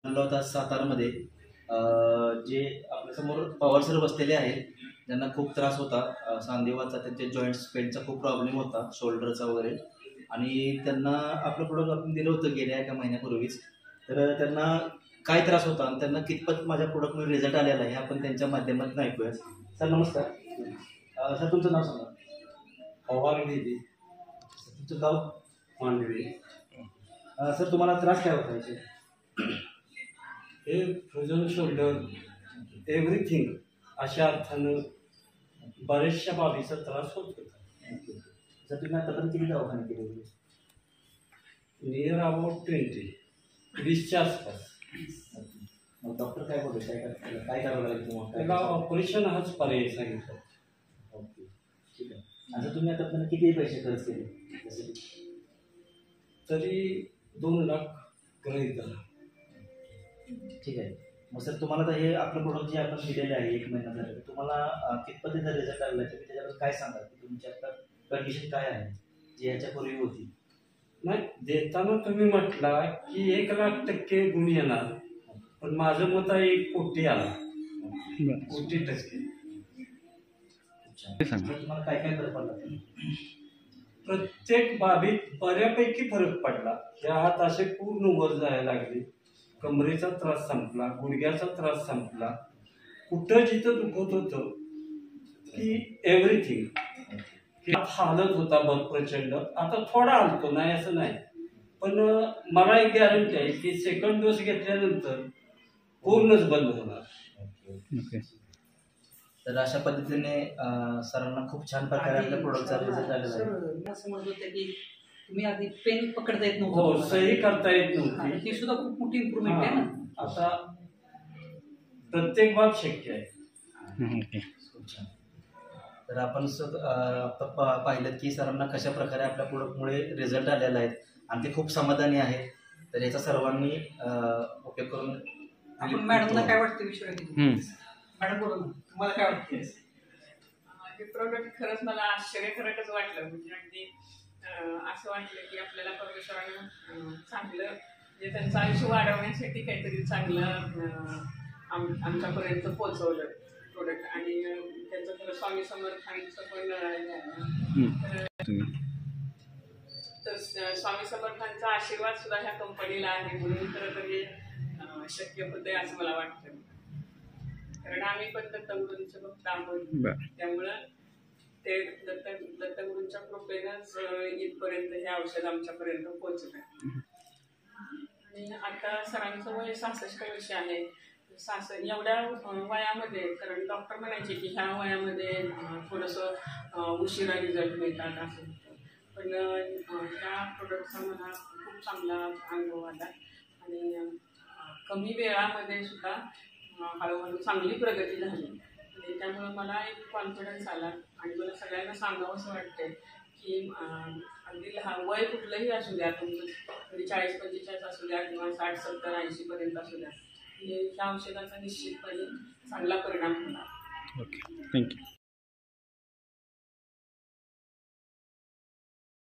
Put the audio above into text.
आणला होता सातारमध्ये। जे आपल्यासमोर पवार सर बसलेले आहेत, त्यांना खूप त्रास होता सांधेवाचा, त्यांचे जॉईंट्स पेनचा खूप प्रॉब्लेम होता, शोल्डरचा वगैरे। आणि त्यांना आपलं प्रोडक्ट आपण दिलं होतं गेल्या एका महिन्यापूर्वीच। तर त्यांना काय त्रास होता आणि त्यांना कितपत माझ्या प्रोडक्टमध्ये रिझल्ट आलेला आहे हे आपण त्यांच्या माध्यमातून ऐकूया। सर नमस्कार। सर तुमचं नाव सांगा। पवार दीदी, तुमचं गाव? मांडवी। सर तुम्हाला त्रास काय होता याचे? हे फ्रोझन शोल्डर एव्हरीथिंग अशा अर्थानं बऱ्याचशा बाबीचा त्रास होत होता। सर तुम्ही आतापर्यंत किती दवाखाने केले होते? नियर अबाउट 20च्या आसपास। मग डॉक्टर काय बोलले, काय करावं लागेल तुम्हाला? त्याला ऑपरेशन हाच पर्याय सांगितलं। ओके, ठीक आहे। आता तुम्ही आतापर्यंत किती पैसे खर्च केले? तरी 2 लाख गृहीत धरा। ठीक आहे। मग सर तुम्हाला तर हे आपलं प्रोडक्ट जे आपण दिलेले आहे 1 महिना झाला, तुम्हाला कितपत त्याचा रिझल्ट आला आहे? तुम्ही त्याच्याबद्दल काय सांगाल की तुमची आता कंडिशन काय आहे जी याच्यापूर्वी होती? नाही, देताना तुम्ही म्हटला की 1,00,000% गुण येणार, पण माझं मत आहे 1 कोटी आला। 1,00,00,000%। तुम्हाला काय काय फरक पडला? प्रत्येक बाबीत बऱ्यापैकी फरक पडला। त्या हात असे पूर्ण वर जायला लागले, कमरेचा त्रास संपला, गुडघ्याचा त्रास संपला, कुठं जिथं दुखत होतं की एव्हरीथिंग। हालत होता बघ प्रचंड, आता थोडा हालतो, नाही असं नाही, पण मला एक गॅरंटी आहे की सेकंड डोस घेतल्यानंतर पूर्णच बंद होणार। तर अशा पद्धतीने सरांना खूप छान प्रकारे आपल्या प्रोडक्टचा रिझल्ट आलेला आहे। असं म्हणत होतं की तुम्ही आधी पेन पकडता येत हो, नव्हतं, सही करता येत नव्हती, ती सुद्धा खूप मोठी इम्प्रूव्हमेंट आहे ना। आता प्रत्येक बाब शक्य आहे। खूप छान। तर आपण पाहिलं की सरांना कशा प्रकारे आपल्या प्रोडक्टमुळे रिझल्ट आलेला आहे आणि ते खूप समाधानी आहेत। तर याचा सर्वांनी उपयोग करून आपण मॅडमला काय वाटतं विचारूया? मॅडम बोला ना, तुम्हाला काय वाटतं? हे प्रोडक्ट खरंच मला आश्चर्यकारकच वाटलं। म्हणजे अगदी असं वाटलं की आपल्याला परमेश्वरानं चांगलं, म्हणजे त्यांचं आयुष्य वाढवण्यासाठी काहीतरी चांगलं आमच्यापर्यंत पोहोचवलं प्रोडक्ट। आणि त्याचं खरं स्वामी समर्थांचं पण तर स्वामी समर्थांचा आशीर्वाद सुद्धा ह्या कंपनीला आहे, म्हणून खरं तर हे शक्य होतंय असं मला वाटतं। कारण आम्ही पण दत्तगुरूंचं भक्त आहोत, त्यामुळं ते दत्तगुरूंच्या कृपेनंच इथपर्यंत हे औषध आमच्यापर्यंत पोहोचलं। आणि आता सरांचं वय 66 वर्ष आहे। एवढ्या वयामध्ये, कारण डॉक्टर म्हणायचे की ह्या वयामध्ये थोडंसं उशिरा रिझल्ट मिळतात असं, पण ह्या प्रोडक्टचा मला खूप चांगला अनुभव आला। आणि कमी वेळामध्ये सुद्धा हळूहळू चांगली प्रगती झाली, आणि त्यामुळे मला एक कॉन्फिडन्स आला। आणि मला सगळ्यांना सांगावं असं वाटतंय की अगदी वय कुठलंही असू द्या, तुमचं 40-45 असू द्या किंवा 60-70-80 पर्यंत असू द्या, ह्या औषधाचा निश्चितपणे चांगला परिणाम होणार। Okay, thank you.